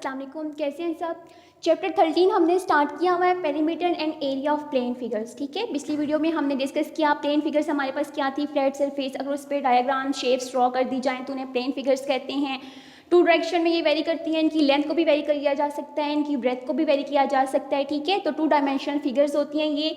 अस्सलाम वालेकुम, कैसे हैं सब। चैप्टर 13 हमने स्टार्ट किया हुआ है, perimeter and area of plane figures. ठीक है, पिछली वीडियो में हमने डिस्कस किया प्लेन फिगर्स हमारे पास क्या थी, फ्लैट सरफेस, अगर उस पर डायग्राम शेप्स ड्रॉ कर दी जाएँ तो उन्हें प्लेन फिगर्स कहते हैं। टू डायरेक्शन में ये वेरी करती हैं, इनकी लेंथ को भी वेरी किया जा सकता है, इनकी ब्रेथ को भी वेरी किया जा सकता है। ठीक है, तो टू डायमेंशनल फिगर्स होती हैं ये।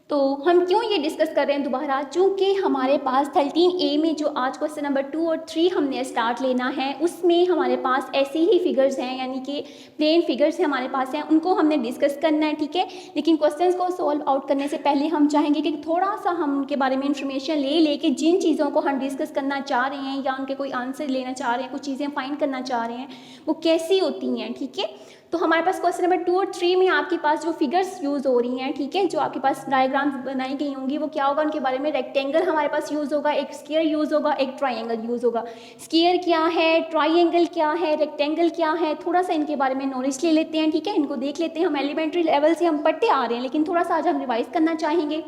तो हम क्यों ये डिस्कस कर रहे हैं दोबारा, चूँकि हमारे पास 13A में जो आज क्वेश्चन नंबर 2 और 3 हमने स्टार्ट लेना है, उसमें हमारे पास ऐसे ही फिगर्स हैं, यानी कि प्लेन फिगर्स हैं हमारे पास हैं, उनको हमने डिस्कस करना है। ठीक है, लेकिन क्वेश्चंस को सॉल्व आउट करने से पहले हम चाहेंगे कि थोड़ा सा हम उनके बारे में इंफॉर्मेशन ले कि जिन चीज़ों को हम डिस्कस करना चाह रहे हैं या उनके कोई आंसर लेना चाह रहे हैं, कुछ चीज़ें फाइंड करना चाह रहे हैं, वो कैसी होती हैं। ठीक है, तो हमारे पास क्वेश्चन नंबर 2 और 3 में आपके पास जो फिगर्स यूज़ हो रही हैं, ठीक है, जो आपके पास डायग्राम्स बनाई गई होंगी, वो क्या होगा उनके बारे में। रेक्टेंगल हमारे पास यूज़ होगा, एक स्क्वायर यूज़ होगा, एक ट्राइंगल यूज़ होगा। स्क्वायर क्या है, ट्राइंगल क्या है, रेक्टेंगल क्या है, थोड़ा सा इनके बारे में नॉलेज ले लेते हैं। ठीक है, इनको देख लेते हैं। हम एलिमेंट्री लेवल से हम पढ़ते आ रहे हैं, लेकिन थोड़ा सा आज हम रिवाइज करना चाहेंगे।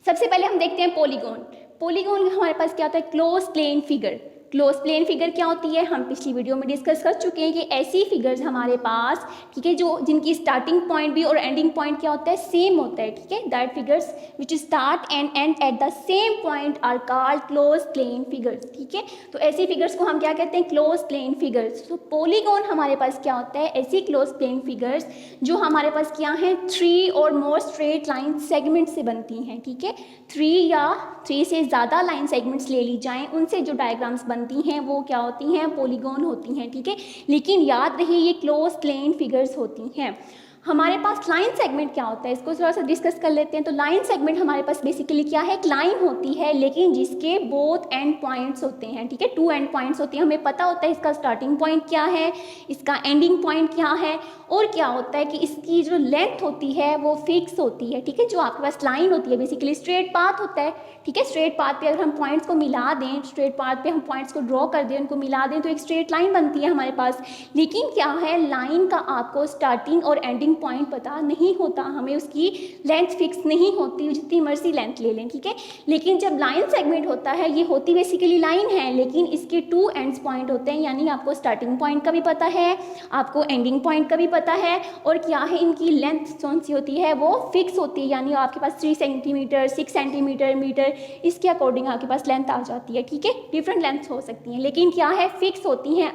सबसे पहले हम देखते हैं पॉलीगॉन। पॉलीगॉन हमारे पास क्या होता है, close plane figure. Close plane figure क्या होती है, हम पिछली वीडियो में डिस्कस कर चुके हैं कि ऐसी फिगर्स हमारे पास, ठीक है, जो जिनकी स्टार्टिंग पॉइंट भी और एंडिंग पॉइंट क्या होता है, सेम होता है। ठीक है, that figures which start and end at the same point are called close plane figures. ठीक है, तो ऐसी फिगर्स को हम क्या कहते हैं, क्लोज प्लेन फिगर्स। तो पॉलीगॉन हमारे पास क्या होता है, ऐसी क्लोज प्लेन फिगर्स जो हमारे पास क्या है, 3 और मोर स्ट्रेट लाइन सेगमेंट से बनती हैं। ठीक है, 3 या 3 से ज़्यादा लाइन सेगमेंट्स ले ली जाएँ, उनसे जो डायग्राम्स बनती हैं वो क्या होती हैं, पॉलीगॉन होती हैं। ठीक है, लेकिन याद रहे ये क्लोज प्लेन फिगर्स होती हैं। हमारे पास लाइन सेगमेंट क्या होता है, इसको थोड़ा सा डिस्कस कर लेते हैं। तो लाइन सेगमेंट हमारे पास बेसिकली क्या है, एक लाइन होती है लेकिन जिसके बोथ एंड पॉइंट्स होते हैं। ठीक है, 2 एंड पॉइंट्स होती हैं, हमें पता होता है इसका स्टार्टिंग पॉइंट क्या है, इसका एंडिंग पॉइंट क्या है, और क्या होता है कि इसकी जो लेंथ होती है वो फिक्स होती है। ठीक है, जो आपके पास लाइन होती है बेसिकली स्ट्रेट पाथ होता है। ठीक है, स्ट्रेट पाथ पे अगर हम पॉइंट्स को मिला दें, स्ट्रेट पाथ पे हम पॉइंट्स को ड्रॉ कर दें, उनको मिला दें तो एक स्ट्रेट लाइन बनती है हमारे पास। लेकिन क्या है, लाइन का आपको स्टार्टिंग और एंडिंग पॉइंट पता नहीं होता, हमें उसकी लेंथ फिक्स नहीं होती, जितनी मर्जी लेंथ ले लें। ठीक है, लेकिन जब लाइन सेगमेंट होता है, ये होती बेसिकली लाइन है लेकिन इसके 2 एंड्स पॉइंट होते हैं, यानी आपको स्टार्टिंग पॉइंट का भी पता है, आपको एंडिंग पॉइंट का भी पता है, और क्या है, इनकी लेंथ कौन सी होती है, वो फिक्स होती है। यानी आपके पास 3 सेंटीमीटर, 6 सेंटीमीटर, मीटर, इसके अकॉर्डिंग आपके पास लेंथ आ जाती है। ठीक है, डिफरेंट लेंथ हो सकती हैं लेकिन क्या है, फिक्स होती हैं,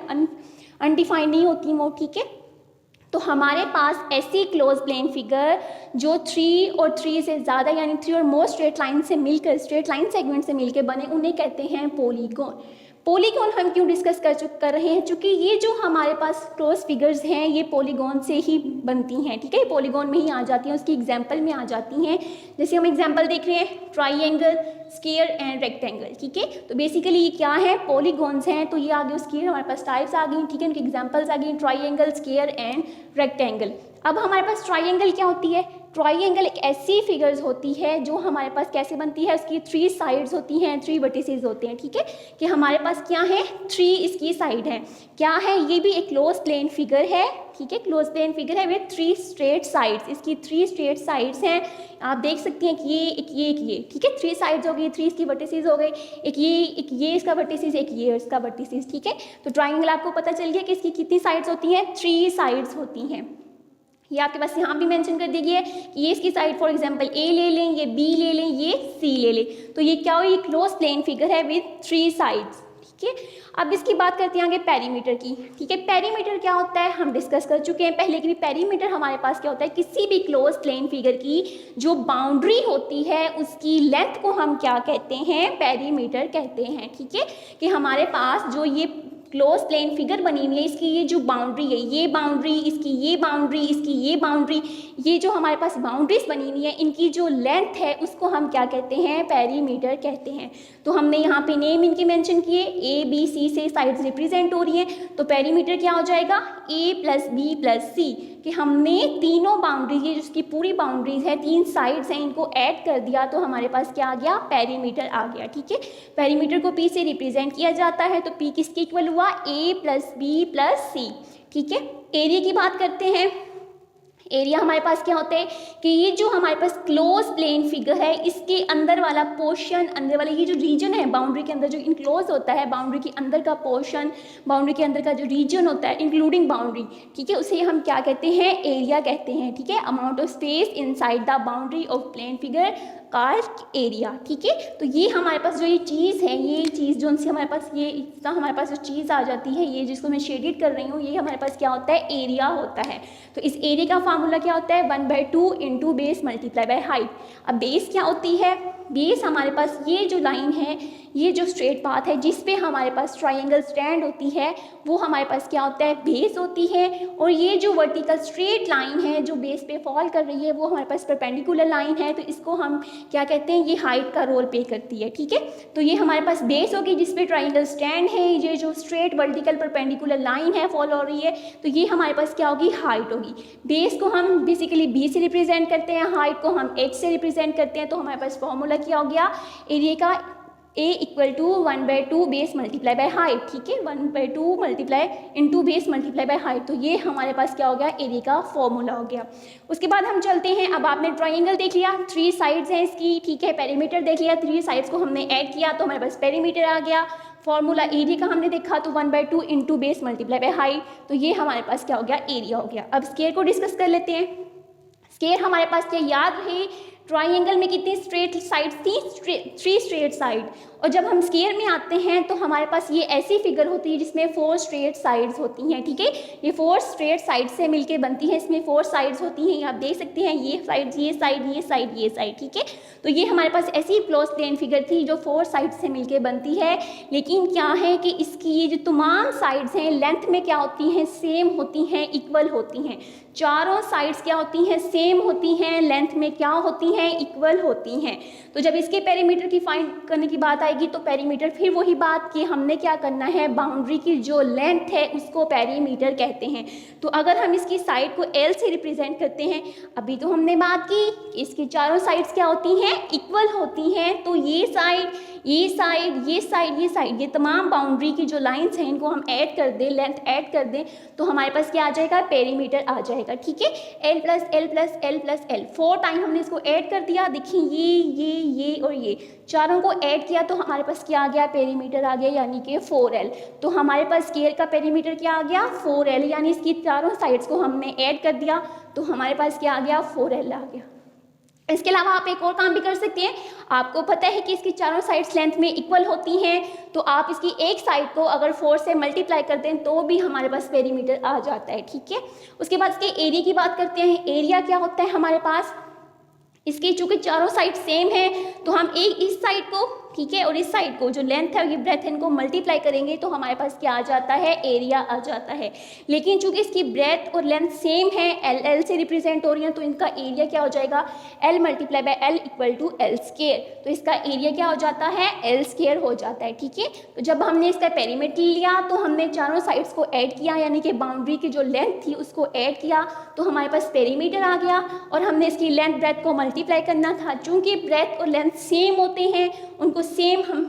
अनडिफाइंड नहीं होती वो। ठीक है, तो हमारे पास ऐसी क्लोज प्लेन फिगर जो 3 और 3 से ज़्यादा यानी 3 और मोर स्ट्रेट लाइन से मिलकर, स्ट्रेट लाइन सेगमेंट से मिलकर बने, उन्हें कहते हैं पॉलीगॉन। पॉलीगॉन हम क्यों डिस्कस कर रहे हैं, क्योंकि ये जो हमारे पास क्लोज फिगर्स हैं ये पॉलीगॉन से ही बनती हैं। ठीक है, पॉलीगॉन में ही आ जाती हैं, उसकी एग्जांपल में आ जाती हैं। जैसे हम एग्जांपल देख रहे हैं, ट्राइंगल, स्क्वायर एंड रेक्टेंगल। ठीक है, तो बेसिकली ये क्या है, पॉलीगॉन्स हैं। तो ये आगे उसकी हमारे पास टाइप्स आ गई। ठीक है, उनकी एग्जांपल्स आ गई, ट्राइंगल, स्क्वायर एंड रेक्टेंगल। अब हमारे पास ट्राइंगल क्या होती है, ट्राइंगल एक ऐसी फिगर्स होती है जो हमारे पास कैसे बनती है, उसकी 3 साइड्स होती हैं, 3 वर्टिसेस होते हैं। ठीक है, कि हमारे पास क्या है, 3 इसकी साइड है। क्या है, ये भी एक क्लोज प्लेन फिगर है। ठीक है, क्लोज प्लेन फिगर है विद 3 स्ट्रेट साइड्स, इसकी 3 स्ट्रेट साइड्स हैं। आप देख सकते हैं कि ये एक ये। ठीक है, 3 साइड्स हो गई, 3 इसकी वर्टिसेस हो गई, एक ये इसका वर्टिसेस, एक ये इसका वर्टिसेस। ठीक है, तो ट्राइंगल आपको पता चल गया कि इसकी कितनी साइड्स होती हैं, 3 साइड्स होती हैं। ये आपके पास यहाँ भी मेंशन कर दी गई है कि ये इसकी साइड फॉर एग्जांपल ए ले लें, ये बी ले लें, ये सी ले लें, तो ये क्या हो, ये क्लोज प्लेन फिगर है विद 3 साइड्स। ठीक है, अब इसकी बात करते हैं आगे पेरीमीटर की। ठीक है, पेरीमीटर क्या होता है, हम डिस्कस कर चुके हैं पहले कि भी पेरीमीटर हमारे पास क्या होता है, किसी भी क्लोज प्लेन फिगर की जो बाउंड्री होती है उसकी लेंथ को हम क्या कहते हैं, पेरीमीटर कहते हैं। ठीक है, कि हमारे पास जो ये क्लोज प्लेन फिगर बनी हुई है, इसकी ये जो बाउंड्री है, ये बाउंड्री, इसकी ये बाउंड्री, इसकी ये बाउंड्री, ये जो हमारे पास बाउंड्रीज बनी हुई है, इनकी जो लेंथ है उसको हम क्या कहते हैं, पेरीमीटर कहते हैं। तो हमने यहाँ पे नेम इनके मेंशन किए, ए बी सी से साइड्स रिप्रेजेंट हो रही हैं, तो पेरीमीटर क्या हो जाएगा, ए प्लस बी प्लस सी, कि हमने तीनों बाउंड्रीज, ये जिसकी पूरी बाउंड्रीज है, 3 साइड्स हैं, इनको ऐड कर दिया तो हमारे पास क्या आ गया, पेरीमीटर आ गया। ठीक है, पेरीमीटर को पी से रिप्रेजेंट किया जाता है, तो पी किसके इक्वल हुआ, ए प्लस बी प्लस सी। ठीक है, एरिया की बात करते हैं। एरिया हमारे पास क्या होता है कि ये जो हमारे पास क्लोज प्लेन फिगर है इसके अंदर वाला पोर्शन, अंदर वाला ये जो रीजन है बाउंड्री के अंदर जो इनक्लोज होता है, बाउंड्री के अंदर का पोर्शन, बाउंड्री के अंदर का जो रीजन होता है इंक्लूडिंग बाउंड्री, ठीक है, उसे हम क्या कहते हैं, एरिया कहते हैं, ठीक है। Amount of space inside the boundary of plane figure called area, ठीक है। तो ये हमारे पास जो ये चीज़ है, ये चीज़ जो उनसे हमारे पास ये इतना हमारे पास जो चीज़ आ जाती है, ये जिसको मैं शेडेड कर रही हूँ, ये हमारे पास क्या होता है, एरिया होता है। तो इस एरिया का फार्मूला क्या होता है, 1/2 into base multiply by height. अब बेस क्या होती है, बेस हमारे पास ये जो लाइन है, ये जो स्ट्रेट पाथ है जिस पे हमारे पास ट्राइंगल स्टैंड होती है, वो हमारे पास क्या होता है, बेस होती है। और ये जो वर्टिकल स्ट्रेट लाइन है जो बेस पे फॉल कर रही है, वो हमारे पास परपेंडिकुलर लाइन है, तो इसको हम क्या कहते हैं, ये हाइट का रोल प्ले करती है, ठीक है। तो ये हमारे पास बेस होगी जिस पे ट्राइंगल स्टैंड है, ये जो स्ट्रेट वर्टिकल परपेंडिकुलर लाइन है फॉल हो रही है, तो ये हमारे पास क्या होगी, हाइट होगी। बेस को हम बेसिकली बी से रिप्रेजेंट करते हैं, हाइट को हम एच से रिप्रेजेंट करते हैं। तो हमारे पास फॉर्मूला क्या हो गया, एरिया का A = 1/2 base multiply by height, ठीक है, 1/2 multiply into base multiply by height. तो ये हमारे पास क्या हो गया, एरिया का फॉर्मूला हो गया। उसके बाद हम चलते हैं, अब आपने ट्राइंगल देख लिया, 3 साइड्स हैं इसकी, ठीक है, पेरीमीटर देख लिया, 3 साइड्स को हमने ऐड किया तो हमारे पास पेरीमीटर आ गया। फॉर्मूला एरिया का हमने देखा तो 1/2 into base multiply by height, तो ये हमारे पास क्या हो गया, एरिया हो गया। अब स्क्वायर को डिस्कस कर लेते हैं। स्क्वायर हमारे पास क्या याद रहे, ट्राइंगल में कितनी स्ट्रेट साइड्स थी, 3 स्ट्रेट साइड। और जब हम स्क्वायर में आते हैं तो हमारे पास ये ऐसी फिगर होती है जिसमें 4 स्ट्रेट साइड्स होती हैं, ठीक है। ये 4 स्ट्रेट साइड से मिलके बनती है, इसमें 4 साइड्स होती हैं, आप देख सकते हैं, ये साइड, ये साइड, ये साइड, ये साइड, ठीक है। तो ये हमारे पास ऐसी क्लोज प्लेन फिगर थी जो 4 साइड से मिलके बनती है। लेकिन क्या है कि इसकी ये जो तमाम साइड्स हैं लेंथ में क्या होती हैं, सेम होती हैं, इक्वल होती हैं। चारों साइड्स क्या होती हैं, सेम होती हैं, लेंथ में क्या होती हैं, इक्वल होती हैं। तो जब इसके पेरीमीटर की फाइंड करने की बात आएगी तो पेरीमीटर फिर वही बात कि हमने क्या करना है, बाउंड्री की जो लेंथ है उसको पेरीमीटर कहते हैं। तो अगर हम इसकी साइड को एल से रिप्रेजेंट करते हैं, अभी तो हमने बात की इसकी चारों साइड्स क्या होती हैं, इक्वल होती हैं। तो ये साइड, ये साइड, ये साइड, ये साइड, ये तमाम बाउंड्री की जो लाइंस हैं इनको हम ऐड कर दें, लेंथ ऐड कर दें, तो हमारे पास क्या आ जाएगा, पेरीमीटर आ जाएगा, ठीक है। L + L + L + L 4 time हमने इसको ऐड कर दिया। देखिए ये और ये चारों को ऐड किया तो हमारे पास क्या आ गया, पेरीमीटर आ गया, यानी कि 4L। तो हमारे पास स्क्वायर का पेरीमीटर क्या आ गया, 4L, यानी इसकी चारों साइड्स को हमने ऐड कर दिया तो हमारे पास क्या आ गया, 4L आ गया। इसके अलावा आप एक और काम भी कर सकते हैं। आपको पता है कि इसकी चारों साइड्स लेंथ में इक्वल होती हैं, तो आप इसकी एक साइड को अगर 4 से मल्टीप्लाई कर दें तो भी हमारे पास पेरीमीटर आ जाता है, ठीक है। उसके बाद इसके एरिया की बात करते हैं। एरिया क्या होता है हमारे पास, इसकी चूंकि चारों साइड सेम है तो हम एक इस साइड को, ठीक है, और इस साइड को जो लेंथ है, ये ब्रेथ है, इनको मल्टीप्लाई करेंगे तो हमारे पास क्या आ जाता है, एरिया आ जाता है। लेकिन चूंकि इसकी ब्रेथ और लेंथ सेम है, एल से रिप्रेजेंट हो रही है, तो इनका एरिया क्या हो जाएगा, L × L = L²। तो इसका एरिया क्या हो जाता है, L² हो जाता है, ठीक है। तो जब हमने इसका पेरीमीटर लिया तो हमने चारों साइड्स को ऐड किया, यानी कि बाउंड्री की जो लेंथ थी उसको ऐड किया तो हमारे पास पेरीमीटर आ गया। और हमने इसकी लेंथ ब्रेथ को मल्टीप्लाई करना था, चूंकि ब्रेथ और लेंथ सेम होते हैं, उनको सेम हम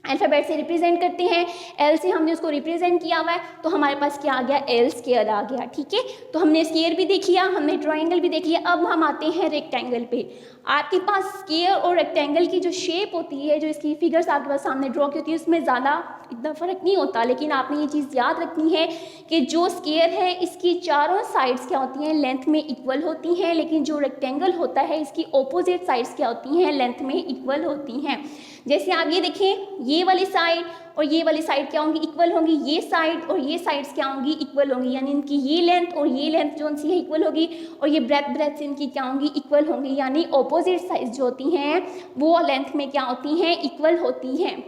अल्फ़ाबेट से रिप्रेजेंट करते हैं। L से हमने उसको रिप्रेजेंट किया हुआ है तो हमारे पास क्या आ गया, L² आ गया, ठीक है। तो हमने स्क्वायर भी देख लिया, हमने ट्राइंगल भी देख लिया। अब हम आते हैं रेक्टेंगल पे। आपके पास स्क्वायर और रेक्टेंगल की जो शेप होती है, जो इसकी फिगर्स आपके पास सामने ड्रॉ की होती है, उसमें ज़्यादा इतना फ़र्क नहीं होता। लेकिन आपने ये चीज़ याद रखनी है कि जो स्क्वायर है इसकी चारों साइड्स क्या होती हैं, लेंथ में इक्वल होती हैं। लेकिन जो रेक्टेंगल होता है इसकी ऑपोजिट साइड्स क्या होती हैं, लेंथ में इक्वल होती हैं। जैसे आप ये देखें, ये वाली साइड और ये वाली साइड क्या होंगी, इक्वल होंगी। ये साइड और ये साइड्स क्या होंगी, इक्वल होंगी, यानी इनकी ये लेंथ और ये लेंथ जो सी है इक्वल होगी। और ये ब्रेथ से इनकी क्या होंगी, इक्वल होंगी, यानी ऑपोजिट साइड्स जो होती हैं वो लेंथ में क्या होती हैं, इक्वल होती हैं।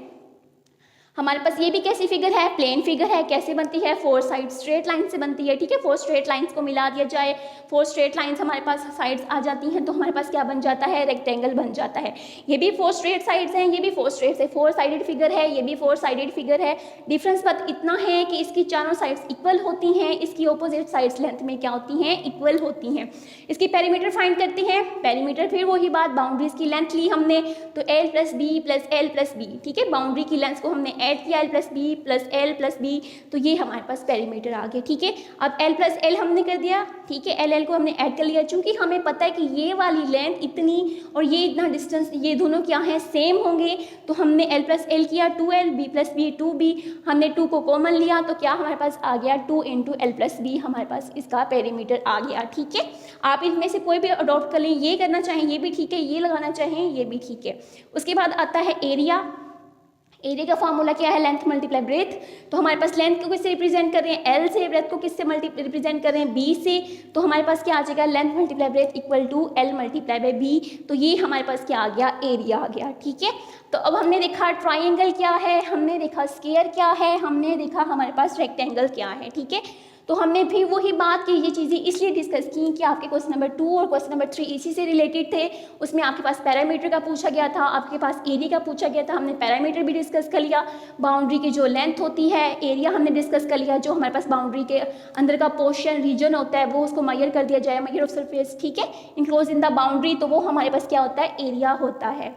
हमारे पास ये भी कैसी फिगर है, प्लेन फिगर है। कैसे बनती है, 4 साइड स्ट्रेट लाइन से बनती है, ठीक है। 4 स्ट्रेट लाइंस को मिला दिया जाए, 4 स्ट्रेट लाइंस हमारे पास साइड्स आ जाती हैं तो हमारे पास क्या बन जाता है, रेक्टेंगल बन जाता है। ये भी 4 स्ट्रेट साइड्स हैं, ये भी 4 स्ट्रेट है, 4 साइडेड फिगर है, ये भी 4 साइडेड फिगर है। डिफरेंस बस इतना है कि इसकी चारों साइड्स इक्वल होती हैं, इसकी ऑपोजिट साइड्स लेंथ में क्या होती हैं, इक्वल होती हैं। इसकी पेरीमीटर फाइंड करते हैं। पेरीमीटर फिर वही बात, बाउंड्रीज की लेंथ ली हमने तो L + B + L + B, ठीक है। बाउंड्री की लेंथ को हमने ऐड किया L plus B plus L plus B, तो ये हमारे पास पेरीमीटर आ गया, ठीक है। अब L प्लस L हमने कर दिया, ठीक है, L को हमने ऐड कर लिया। चूंकि हमें पता है कि ये वाली लेंथ इतनी और ये इतना डिस्टेंस, ये दोनों क्या हैं, सेम होंगे, तो हमने L प्लस L किया 2L, B plus B 2B, हमने 2 को कॉमन लिया तो क्या हमारे पास आ गया 2 इंटू L प्लस बी, हमारे पास इसका पेरीमीटर आ गया, ठीक है। आप इनमें से कोई भी अडॉप्ट कर लें, ये करना चाहें ये भी ठीक है, ये लगाना चाहें ये भी ठीक है। उसके बाद आता है एरिया। एरिया का फॉर्मूला क्या है, लेंथ मल्टीप्लाई ब्रेथ। तो हमारे पास लेंथ को किससे रिप्रेजेंट कर रहे हैं, L से, ब्रेथ को किससे रिप्रेजेंट कर रहे हैं, B से, तो हमारे पास क्या आ जाएगा, length multiply breadth equal to L multiply by B, तो ये हमारे पास क्या आ गया, एरिया आ गया, ठीक है। तो अब हमने देखा ट्राइंगल क्या है, हमने देखा स्क्वायर क्या है, हमने देखा हमारे पास रेक्टेंगल क्या है, ठीक है। तो हमने फिर वही बात की, ये चीज़ें इसलिए डिस्कस की कि आपके क्वेश्चन नंबर 2 और क्वेश्चन नंबर 3 इसी से रिलेटेड थे। उसमें आपके पास पैरामीटर का पूछा गया था, आपके पास एरिया का पूछा गया था, हमने पैरामीटर भी डिस्कस कर लिया, बाउंड्री की जो लेंथ होती है, एरिया हमने डिस्कस कर लिया, जो हमारे पास बाउंड्री के अंदर का पोर्शन रीजन होता है वो उसको मेजर कर दिया जाए, मेजर ऑफ सरफेस, ठीक है, इनक्लोज इन द बाउंड्री, तो वो हमारे पास क्या होता है, एरिया होता है।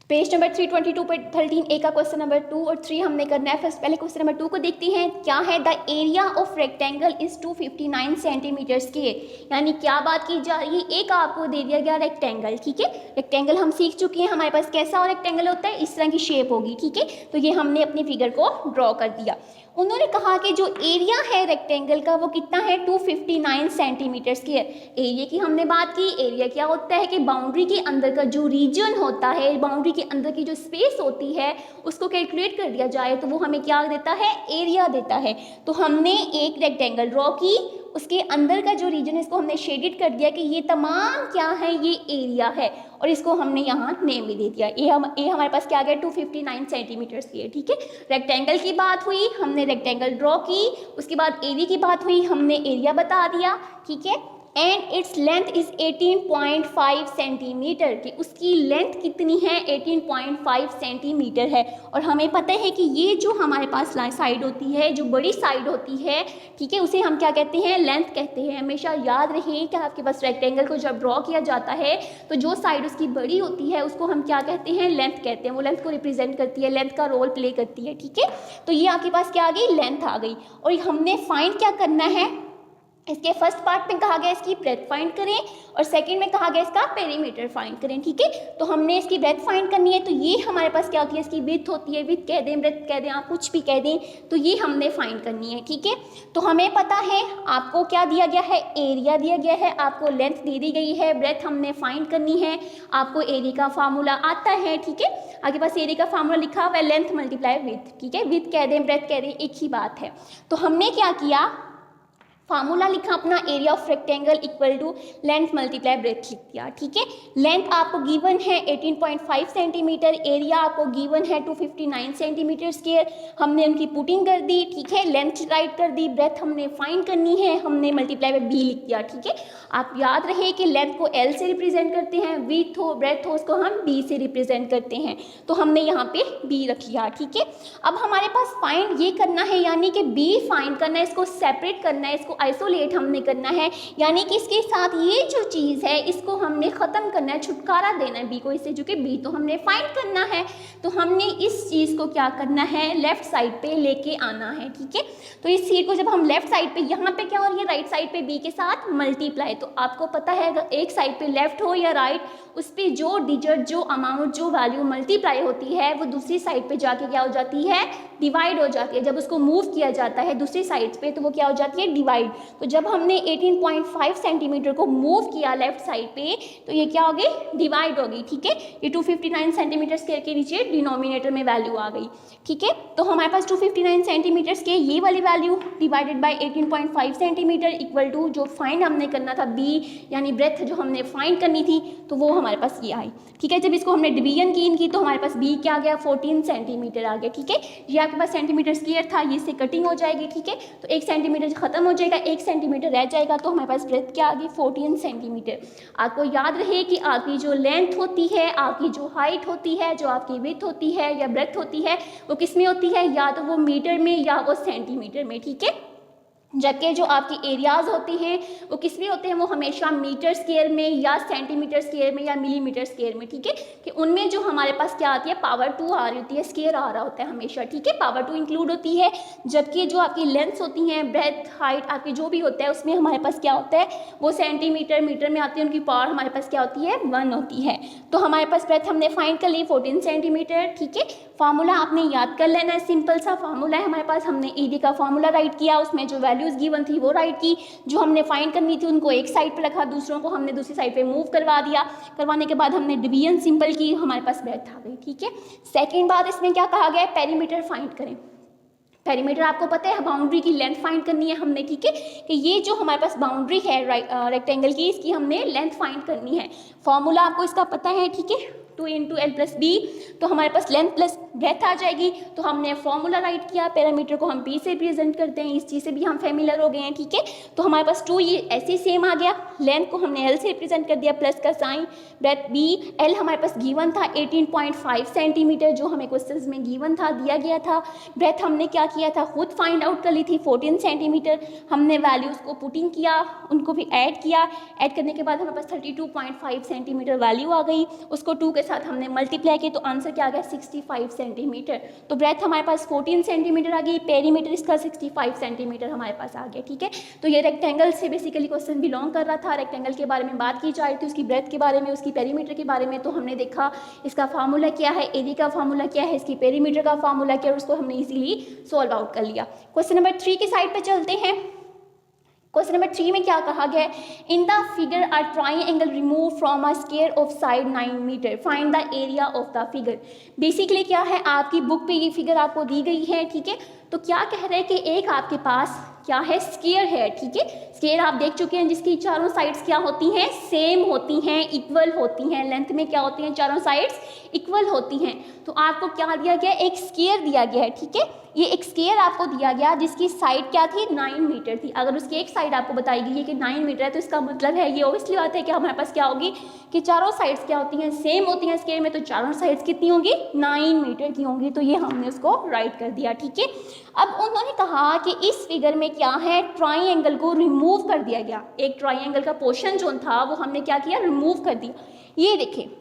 पेज नंबर 322 पे 13A का क्वेश्चन नंबर 2 और 3 हमने करना है। फर्स्ट पहले क्वेश्चन नंबर 2 को देखते हैं, क्या है, the area of rectangle is 259 centimetre square, यानी क्या बात की जा रही है, एक आपको दे दिया गया रेक्टेंगल, ठीक है। रेक्टेंगल हम सीख चुके हैं, हमारे पास कैसा और रेक्टेंगल होता है, इस तरह की शेप होगी, ठीक है। तो ये हमने अपनी फिगर को ड्रॉ कर दिया। उन्होंने कहा कि जो एरिया है रेक्टेंगल का वो कितना है, 259 सेंटीमीटर स्क्वायर। एरिया की हमने बात की, एरिया क्या होता है कि बाउंड्री के अंदर का जो रीजन होता है, बाउंड्री के अंदर की जो स्पेस होती है उसको कैलकुलेट कर दिया जाए तो वो हमें क्या देता है, एरिया देता है। तो हमने एक रेक्टेंगल ड्रॉ की, उसके अंदर का जो रीजन है इसको हमने शेडेड कर दिया कि ये तमाम क्या है, ये एरिया है, और इसको हमने यहाँ नेम भी दे दिया। ये हमारे पास क्या आ गया, 259 सेंटीमीटर स्क्वायर, ठीक है। रेक्टेंगल की बात हुई, हमने रेक्टेंगल ड्रॉ की, उसके बाद एरिया की बात हुई, हमने एरिया बता दिया, ठीक है। And its length is 18.5 centimetre, कि उसकी लेंथ कितनी है, 18.5 सेंटीमीटर है। और हमें पता है कि ये जो हमारे पास साइड होती है, जो बड़ी साइड होती है, ठीक है, उसे हम क्या कहते हैं, लेंथ कहते हैं। हमेशा याद रखें कि आपके पास रेक्टेंगल को जब ड्रॉ किया जाता है तो जो साइड उसकी बड़ी होती है उसको हम क्या कहते हैं, लेंथ कहते हैं। वो लेंथ को रिप्रेजेंट करती है, लेंथ का रोल प्ले करती है, ठीक है। तो ये आपके पास क्या आ गई, लेंथ आ गई। और हमने फाइंड क्या करना है, इसके फर्स्ट पार्ट में कहा गया इसकी ब्रेथ फाइंड करें और सेकंड में कहा गया इसका पेरीमीटर फाइंड करें, ठीक है। तो हमने इसकी ब्रेथ फाइंड करनी है, तो ये हमारे पास क्या होती है, इसकी विड्थ होती है, विड्थ कह दें, ब्रेथ कह दें, आप कुछ भी कह दें, तो ये हमने फाइंड करनी है, ठीक है। तो हमें पता है आपको क्या दिया गया है, एरिया दिया गया है, आपको लेंथ दे दी गई है, ब्रेथ हमने फाइंड करनी है, आपको एरिया का फार्मूला आता है, ठीक है। आपके पास एरिया का फार्मूला लिखा हुआ है, लेंथ मल्टीप्लाई विड्थ, ठीक है, विड्थ कह दें, ब्रेथ कह दें, एक ही बात है। तो हमने क्या किया, फार्मूला लिखा अपना, area of rectangle equal to length multiply breadth लिख दिया, ठीक है। लेंथ आपको गिवन है 18.5 सेंटीमीटर, एरिया आपको गिवन है 259 सेंटीमीटर स्क्वायर, हमने उनकी पुटिंग कर दी, ठीक है, लेंथ राइट कर दी, ब्रेथ हमने फाइंड करनी है, हमने मल्टीप्लाई बाय बी लिख दिया, ठीक है। आप याद रहे कि लेंथ को एल से रिप्रेजेंट करते हैं, विड्थ हो, ब्रेथ हो, उसको हम बी से रिप्रेजेंट करते हैं, तो हमने यहाँ पे बी रख लिया, ठीक है। अब हमारे पास फाइंड ये करना है, यानी कि बी फाइंड करना है, इसको सेपरेट करना है, इसको आइसोलेट हमने करना है, यानी कि इसके साथ ये जो चीज़ है इसको हमने ख़त्म करना है, छुटकारा देना है बी को इससे, जो कि बी तो हमने फाइंड करना है। तो हमने इस चीज़ को क्या करना है, लेफ्ट साइड पे लेके आना है, ठीक है। तो इस चीज़ को जब हम लेफ्ट साइड पे, यहाँ पे क्या हो रही है, राइट साइड पे बी के साथ मल्टीप्लाई, तो आपको पता है अगर एक साइड पे लेफ्ट हो या राइट, उस पर जो डिजिट, जो अमाउंट, जो वैल्यू मल्टीप्लाई होती है वो दूसरी साइड पे जाके क्या हो जाती है, डिवाइड हो जाती है। जब उसको मूव किया जाता है दूसरी साइड पे तो वो क्या हो जाती है, डिवाइड। तो जब हमने 18.5 सेंटीमीटर को मूव किया लेफ्ट साइड पे तो ये क्या हो गई, डिवाइड हो गई, ठीक है। ये 259 सेंटीमीटर स्क्वायर के नीचे डिनोमिनेटर में वैल्यू आ गई, ठीक है। तो हमारे पास 259 सेंटीमीटर के ये वाली value divided by 18.5 centimetre equal to जो फाइंड हमने करना था बी, यानी ब्रेथ जो हमने फाइंड करनी थी, तो वो हमारे पास ये आई, ठीक है। जब इसको हमने डिवीजन की इनकी तो हमारे पास बी क्या आ गया, 14 सेंटीमीटर आ गया, ठीक है। ये आपके पास सेंटीमीटर स्क्वायर था, ये से कटिंग हो जाएगी, ठीक है। तो 1 सेंटीमीटर खत्म हो जाएगा, 1 सेंटीमीटर रह जाएगा, तो हमारे पास ब्रेथ क्या आ गई, 14 सेंटीमीटर। आपको याद रहे कि आपकी जो लेंथ होती है, आपकी जो हाइट होती है, जो आपकी विड्थ होती है या ब्रेथ होती है, वो किस में होती है, या तो वो मीटर में या वो सेंटीमीटर में, ठीक है। जबकि जो आपकी एरियाज़ होते हैं वो किस में होते हैं, वो हमेशा मीटर स्क्वायर में या सेंटीमीटर स्क्वायर में या मिलीमीटर स्क्वायर में, ठीक है, कि उनमें जो हमारे पास क्या आती है, पावर 2 आ रही होती है, स्क्वायर आ रहा होता है हमेशा, ठीक है, पावर 2 इंक्लूड होती है। जबकि जो आपकी लेंथ्स होती हैं, ब्रेथ, हाइट, आपकी जो भी होता है उसमें हमारे पास क्या होता है, वो सेंटीमीटर मीटर में आती है, उनकी पावर हमारे पास क्या होती है, 1 होती है। तो हमारे पास ब्रेथ हमने फाइंड कर ली 14 सेंटीमीटर, ठीक है। फार्मूला आपने याद कर लेना है, सिंपल सा फार्मूला है हमारे पास, हमने एडी का फार्मूला राइट किया, उसमें जो वैल्यूज गिवन थी वो राइट की, जो हमने फाइंड करनी थी उनको एक साइड पे रखा, दूसरों को हमने दूसरी साइड पे मूव करवा दिया, करवाने के बाद हमने डिवीजन सिंपल की, हमारे पास ब्रेथ आ गई, ठीक है। सेकेंड बात इसमें क्या कहा गया है, पेरीमीटर फाइंड करें। पेरीमीटर आपको पता है, बाउंड्री की लेंथ फाइंड करनी है हमने, ठीक है, कि ये जो हमारे पास बाउंड्री है रेक्टेंगल की, इसकी हमने लेंथ फाइंड करनी है। फॉर्मूला आपको इसका पता है, ठीक है, 2 × L + B, तो हमारे पास लेंथ प्लस ब्रेथ आ जाएगी। तो हमने फॉर्मूला राइट किया, पैरामीटर को हम P से रिप्रेजेंट करते हैं, इस चीज़ से भी हम फेमिलियर हो गए हैं, ठीक है। तो हमारे पास 2 ये ऐसे सेम आ गया, लेंथ को हमने L से रिप्रेजेंट कर दिया, प्लस का साइन, ब्रेथ B, L हमारे पास गिवन था 18.5 सेंटीमीटर, जो हमें क्वेश्चंस में गिवन था, दिया गया था। ब्रेथ हमने क्या किया था, खुद फाइंड आउट कर ली थी 14 सेंटीमीटर, हमने वैल्यूज़ को पुटिंग किया, उनको भी ऐड किया, ऐड करने के बाद हमारे पास 32.5 सेंटीमीटर वैल्यू आ गई, उसको 2 के साथ हमने मल्टीप्लाई किया, तो आंसर क्या आ गया, 65 सेंटीमीटर। तो ब्रेथ हमारे पास 14 सेंटीमीटर आ गई, पेरीमीटर इसका 65 सेंटीमीटर हमारे पास आ गया, ठीक है। तो ये रेक्टेंगल से बेसिकली क्वेश्चन बिलोंग कर रहा था, रेक्टेंगल के बारे में बात की जा रही थी, उसकी ब्रेथ के बारे में, उसकी पेरीमीटर के बारे में। तो हमने देखा इसका फार्मूला क्या है, एरिया का फार्मूला क्या है, इसकी पेरीमीटर का फार्मूला क्या है, उसको हमने इजीली सॉल्व आउट कर लिया। क्वेश्चन नंबर 3 की साइड पे चलते हैं। क्वेश्चन नंबर 3 में क्या कहा गया है, in the figure a triangle remove from a square of side 9 metre, find the area of the figure. Basically क्या है, आपकी बुक पे ये फिगर आपको दी गई है, ठीक है। तो क्या कह रहे हैं कि एक आपके पास क्या है, स्क्वायर है, ठीक है। स्क्वायर आप देख चुके हैं, जिसकी चारों साइड्स क्या होती हैं, सेम होती हैं, इक्वल होती हैं, लेंथ में क्या होती हैं, चारों साइड्स इक्वल होती हैं। तो आपको क्या दिया गया, एक स्क्वायर दिया गया है, ठीक है। ये एक स्क्वायर आपको दिया गया जिसकी साइड क्या थी, 9 मीटर थी। अगर उसकी एक साइड आपको बताई गई है कि 9 मीटर है, तो इसका मतलब है, ये ऑब्वियसली बात है कि हमारे पास क्या होगी, कि चारों साइड्स क्या होती हैं, सेम होती हैं स्क्वायर में, तो चारों साइड्स कितनी होंगी, 9 मीटर की होंगी। तो ये हमने उसको राइट कर दिया, ठीक है। अब उन्होंने कहा कि इस फिगर में क्या है, ट्राइंगल को रिमूव कर दिया गया, एक ट्राइंगल का पोर्शन जो था वो हमने क्या किया, रिमूव कर दिया। ये देखिए,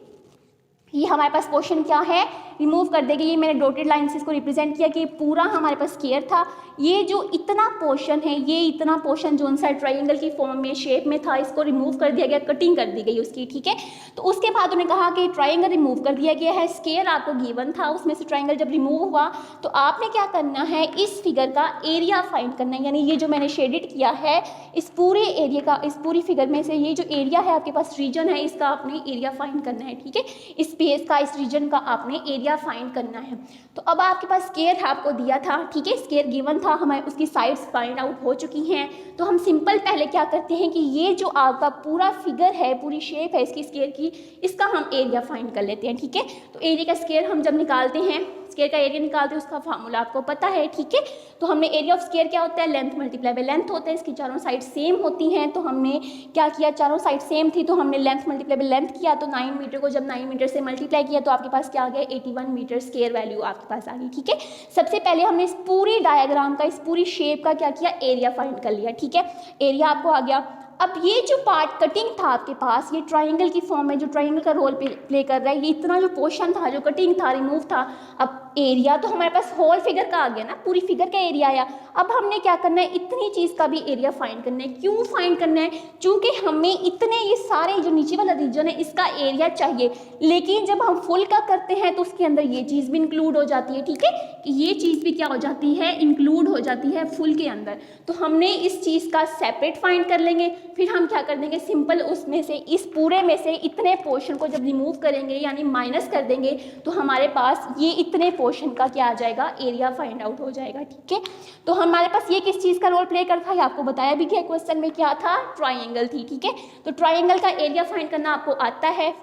ये हमारे पास पोर्शन क्या है, रिमूव कर देंगे। ये मैंने डॉटेड लाइन से इसको रिप्रेजेंट किया कि पूरा हमारे पास स्क्वायर था, ये जो इतना पोर्शन है, ये इतना पोर्शन जो सा ट्राइंगल की फॉर्म में शेप में था, इसको रिमूव कर दिया गया, कटिंग कर दी गई उसकी, ठीक है। तो उसके बाद उन्होंने कहा कि ट्राइंगल रिमूव कर दिया गया है, स्क्वायर आपको गिवन था, उसमें से ट्राइंगल जब रिमूव हुआ तो आपने क्या करना है, इस फिगर का एरिया फाइंड करना है। यानी ये जो मैंने शेडेड किया है, इस पूरे एरिया का, इस पूरी फिगर में से ये जो एरिया है आपके पास, रीजन है, इसका आपने एरिया फाइंड करना है, ठीक है। इस स्पेस का, इस रीजन का आपने एरिया फाइंड करना है। तो अब आपके पास स्क्वायर आपको दिया था, ठीक है, स्क्वायर गिवन था, हमें उसकी साइड्स फाइंड आउट हो चुकी हैं। तो हम सिंपल पहले क्या करते हैं कि ये जो आपका पूरा फिगर है, पूरी शेप है इसकी स्क्वायर की, इसका हम एरिया फाइंड कर लेते हैं, ठीक है। तो एरिया का स्क्वायर हम जब निकालते हैं, स्क्वायर का एरिया निकालते हैं, उसका फार्मूला आपको पता है, ठीक है। तो हमने एरिया ऑफ स्क्वायर क्या होता है, लेंथ मल्टीप्लाई बाय लेंथ होता है, इसकी चारों साइड सेम होती हैं। तो हमने क्या किया, चारों साइड सेम थी तो हमने लेंथ मल्टीप्लाई बाय लेंथ किया, तो 9 मीटर को जब 9 मीटर से मल्टीप्लाई किया तो आपके पास क्या आ गया, 81 मीटर स्क्वायर वैल्यू आपके पास आ गई, ठीक है। सबसे पहले हमने इस पूरी डायग्राम का, इस पूरी शेप का क्या किया, एरिया फाइंड कर लिया, ठीक है। एरिया आपको आ गया। अब ये जो पार्ट कटिंग था आपके पास, ये ट्राइंगल की फॉर्म में जो ट्राइंगल का रोल प्ले कर रहा है, ये इतना जो पोर्शन था, जो कटिंग था, रिमूव था। अब एरिया तो हमारे पास होल फिगर का आ गया ना, पूरी फिगर का एरिया आया। अब हमने क्या करना है, इतनी चीज़ का भी एरिया फाइंड करना है। क्यों फाइंड करना है, चूँकि हमें इतने, ये सारे जो नीचे वाला रीजन है, इसका एरिया चाहिए। लेकिन जब हम फुल का करते हैं तो उसके अंदर ये चीज़ भी इंक्लूड हो जाती है, ठीक है, कि ये चीज़ भी क्या हो जाती है, इंक्लूड हो जाती है फुल के अंदर। तो हमने इस चीज़ का सेपरेट फाइंड कर लेंगे, फिर हम क्या कर देंगे, सिंपल उसमें से, इस पूरे में से इतने पोर्शन को जब रिमूव करेंगे, यानी माइनस कर देंगे, तो हमारे पास ये इतने पोर्शन का क्या आ जाएगा, एरिया फाइंड आउट हो जाएगा, ठीक है। तो हमारे पास ये किस चीज़ का रोल प्ले करता है, आपको बताया भी क्या क्वेश्चन में, क्या था, ट्राइंगल थी, ठीक है। तो ट्राइंगल का एरिया फाइंड करना आपको आता है,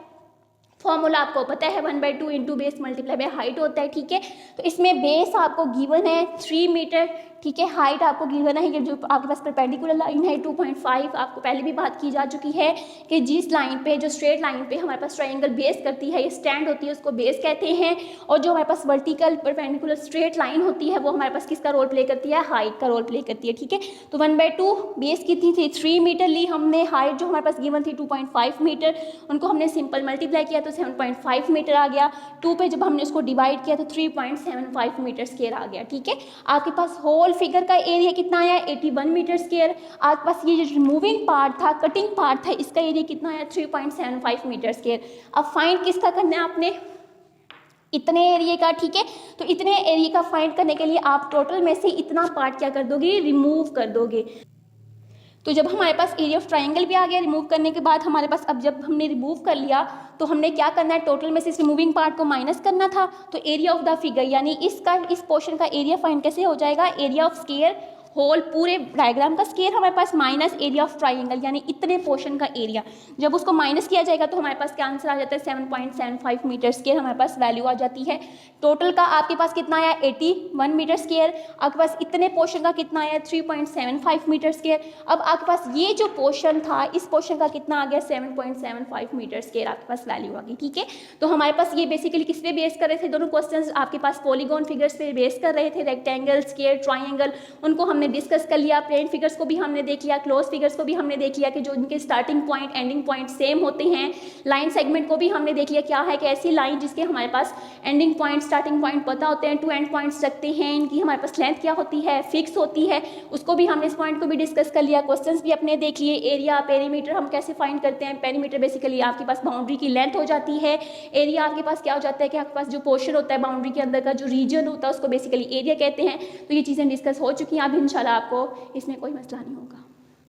फॉर्मूला आपको पता है, 1/2 into base multiply by height होता है, ठीक है। तो इसमें बेस आपको गिवन है 3 मीटर, ठीक है। हाइट आपको गिवन है कि जो आपके पास परपेंडिकुलर लाइन है 2.5, आपको पहले भी बात की जा चुकी है कि जिस लाइन पे, जो स्ट्रेट लाइन पे हमारे पास ट्रायंगल बेस करती है, ये स्टैंड होती है, उसको बेस कहते हैं। और जो हमारे पास वर्टिकल परपेंडिकुलर स्ट्रेट लाइन होती है वो हमारे पास किसका रोल प्ले करती है, हाइट का रोल प्ले करती है। ठीक है, तो 1/2 बेस कितनी थी, 3 मीटर ली हमने, हाइट जो हमारे पास गिवन थी 2.5 मीटर, उनको हमने सिंपल मल्टीप्लाई किया तो 7.5 मीटर आ गया। 2 पे जब हमने उसको डिवाइड किया तो 3.75 मीटर स्क्वायर आ गया। ठीक है, आपके पास होल फिगर का एरिया कितना आया, 81 मीटर स्क्वायर। आपके पास ये जो रिमूविंग पार्ट था, कटिंग पार्ट था, इसका एरिया कितना आया, 3.75 मीटर स्क्वायर। अब फाइंड किसका करना है आपने, इतने एरिया का। ठीक है, तो इतने एरिया का फाइंड करने के लिए आप टोटल में से इतना पार्ट क्या कर दोगे, रिमूव कर दोगे। तो जब हमारे पास एरिया ऑफ ट्रायंगल भी आ गया रिमूव करने के बाद, हमारे पास अब जब हमने रिमूव कर लिया तो हमने क्या करना है, टोटल में से इस रिमूविंग पार्ट को माइनस करना था। तो एरिया ऑफ द फिगर यानी इस पोर्शन का एरिया फाइंड कैसे हो जाएगा, एरिया ऑफ स्क्वायर होल पूरे डायग्राम का स्क्वायर हमारे पास माइनस एरिया ऑफ ट्रायंगल यानी इतने पोर्शन का एरिया। जब उसको माइनस किया जाएगा तो हमारे पास क्या आंसर आ जाता है, 7.75 मीटर स्क्वायर हमारे पास वैल्यू आ जाती है। टोटल का आपके पास कितना आया, 81 मीटर स्क्वायर। आपके पास इतने पोर्शन का कितना आया, 3.75 मीटर स्क्वायर। अब आपके पास ये जो पोर्शन था, इस पोर्शन का कितना आ गया, 7.75 मीटर स्क्वायर आपके पास वैल्यू आ गई। ठीक है, तो हमारे पास ये बेसिकली किस पे बेस कर रहे थे, दोनों क्वेश्चंस आपके पास पॉलीगॉन फिगर्स पे बेस कर रहे थे, रेक्टेंगल, स्क्वायर, ट्रायंगल, उनको हमने डिस्कस कर लिया। प्लेन फिगर्स को भी हमने देख लिया, क्लोज फिगर्स को भी हमने देख लिया कि जो इनके starting point ending point same होते हैं। लाइन सेगमेंट को भी हमने देख लिया, क्या है कि ऐसी लाइन जिसके हमारे पास एंडिंग पॉइंट स्टार्टिंग पॉइंट पता होते हैं, 2 एंड पॉइंट्स रखते हैं, इनकी हमारे पास लेंथ क्या होती है, फिक्स होती है, उसको भी हमने इस पॉइंट को भी डिस्कस कर लिया। क्वेश्चंस भी अपने देख लिए। एरिया, पेरीमीटर हम कैसे फाइंड करते हैं, पेरीमीटर बेसिकली आपके पास बाउंड्री की लेंथ हो जाती है। एरिया आपके पास क्या हो जाता है कि आपके पास जो पोर्शन होता है बाउंड्री के अंदर का जो रीजन होता है उसको बेसिकली एरिया कहते हैं। तो ये चीज़ें डिस्कस हो चुकी हैं, अब इंशाल्लाह आपको इसमें कोई मसला नहीं होगा।